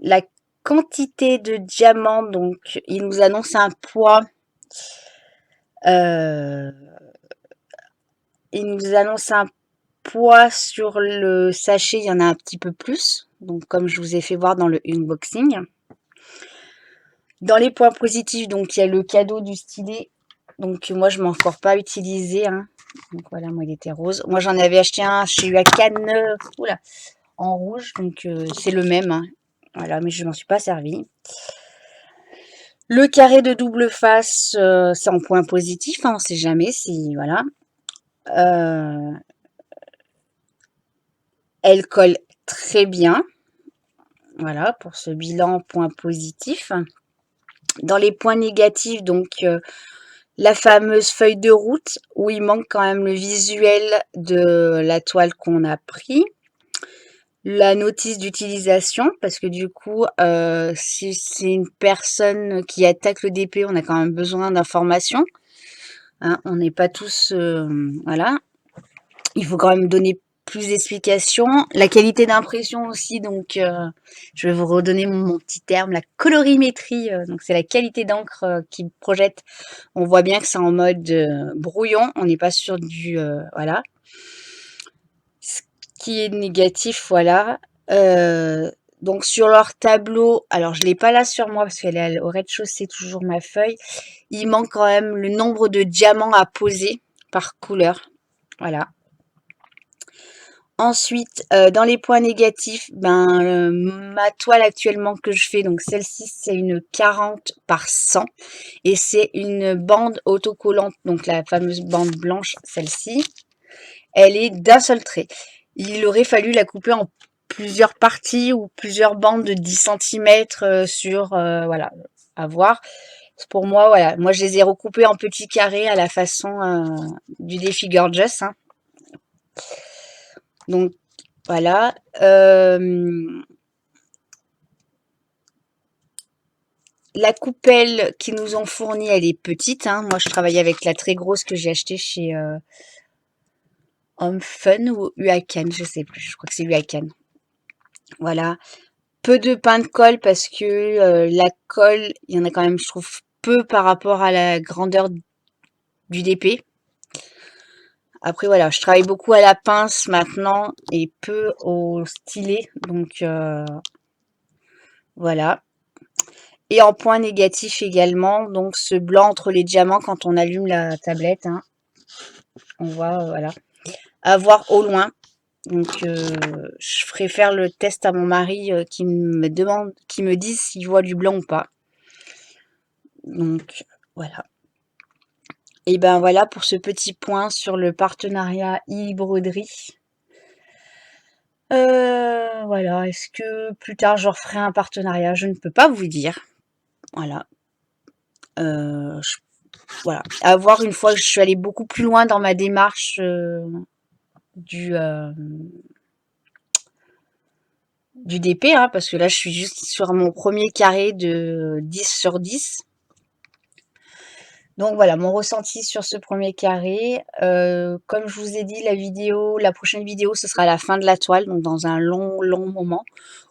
La quantité de diamants, donc il nous annonce un poids. Il nous annonce un poids sur le sachet, il y en a un petit peu plus. Donc comme je vous ai fait voir dans le unboxing. Dans les points positifs, donc il y a le cadeau du stylet. Donc moi je ne m'en encore pas utilisé, hein. Donc voilà, moi il était rose. Moi j'en avais acheté un chez Uacan, oula, en rouge. Donc c'est le même, hein. Voilà, mais je m'en suis pas servi. Le carré de double face, c'est en point positif, hein, on sait jamais si voilà. Elle colle très bien. Voilà, pour ce bilan point positif. Dans les points négatifs, donc la fameuse feuille de route où il manque quand même le visuel de la toile qu'on a pris. La notice d'utilisation, parce que du coup, si c'est une personne qui attaque le DP, on a quand même besoin d'informations. Hein, on n'est pas tous... voilà. Il faut quand même donner plus d'explications. La qualité d'impression aussi, donc je vais vous redonner mon petit terme, la colorimétrie. Donc c'est la qualité d'encre qui projette. On voit bien que c'est en mode brouillon. On n'est pas sur du... voilà. Ce qui est négatif, voilà. Donc sur leur tableau, alors je ne l'ai pas là sur moi parce qu'elle est au rez-de-chaussée, toujours ma feuille. Il manque quand même le nombre de diamants à poser par couleur. Voilà. Ensuite, dans les points négatifs, ma toile actuellement que je fais, donc celle-ci, c'est une 40 par 100 et c'est une bande autocollante, donc la fameuse bande blanche, celle-ci. Elle est d'un seul trait. Il aurait fallu la couper en plusieurs parties ou plusieurs bandes de 10 cm sur, voilà, à voir. Pour moi, voilà, moi je les ai recoupées en petits carrés à la façon du défi Gorgeous, hein. Donc voilà. La coupelle qu'ils nous ont fournie, elle est petite, hein. Moi, je travaille avec la très grosse que j'ai achetée chez Home Fun ou Uacan, je sais plus. Je crois que c'est Uacan. Voilà. Peu de pain de colle parce que la colle, il y en a quand même, je trouve, peu par rapport à la grandeur du DP. Après, voilà, je travaille beaucoup à la pince maintenant et peu au stylet. Donc, voilà. Et en point négatif également, donc ce blanc entre les diamants quand on allume la tablette, hein, on voit, voilà, à voir au loin. Donc, je ferai faire le test à mon mari qui me dise s'il voit du blanc ou pas. Donc, voilà. Et ben voilà pour ce petit point sur le partenariat e-broderie. Voilà, est-ce que plus tard je referai un partenariat? Je ne peux pas vous dire. Voilà. voilà, à voir une fois que je suis allée beaucoup plus loin dans ma démarche du DP, hein, parce que là, je suis juste sur mon premier carré de 10 sur 10. Donc voilà, mon ressenti sur ce premier carré. Comme je vous ai dit, la prochaine vidéo, ce sera à la fin de la toile, donc dans un long, long moment.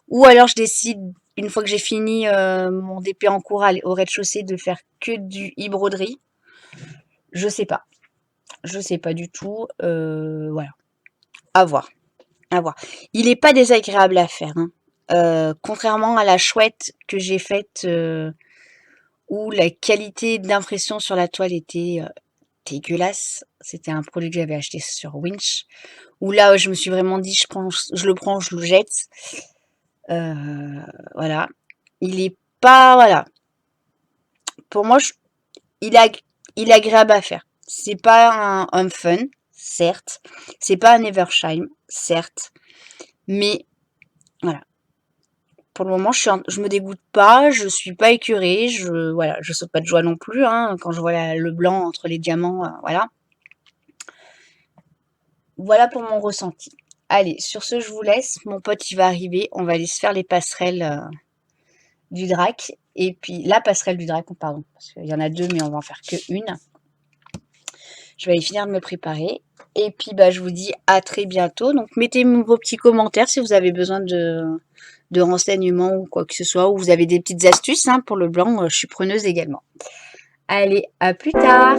Ou alors je décide, une fois que j'ai fini mon DP en cours au rez-de-chaussée, de faire que du e-broderie. Je sais pas. Je sais pas du tout. Voilà. À voir. À voir. Il n'est pas désagréable à faire, hein. Contrairement à la chouette que j'ai faite, où la qualité d'impression sur la toile était dégueulasse. C'était un produit que j'avais acheté sur Winch. Où là, je me suis vraiment dit, je le prends, je le jette. Voilà. Il est pas, voilà. Pour moi, il est agréable à faire. C'est pas un fun, certes. C'est pas un Evershine, certes. Mais voilà. Pour le moment, je me dégoûte pas, je suis pas écœurée, voilà, je saute pas de joie non plus, hein, quand je vois le blanc entre les diamants, voilà. Voilà pour mon ressenti. Allez, sur ce, je vous laisse. Mon pote, il va arriver. On va aller se faire les passerelles du drac. Et puis, la passerelle du drac, pardon. Parce qu'il y en a deux, mais on va en faire que une. Je vais aller finir de me préparer. Et puis, bah, je vous dis à très bientôt. Donc, mettez vos petits commentaires si vous avez besoin de renseignements ou quoi que ce soit. Ou vous avez des petites astuces, hein, pour le blanc. Je suis preneuse également. Allez, à plus tard!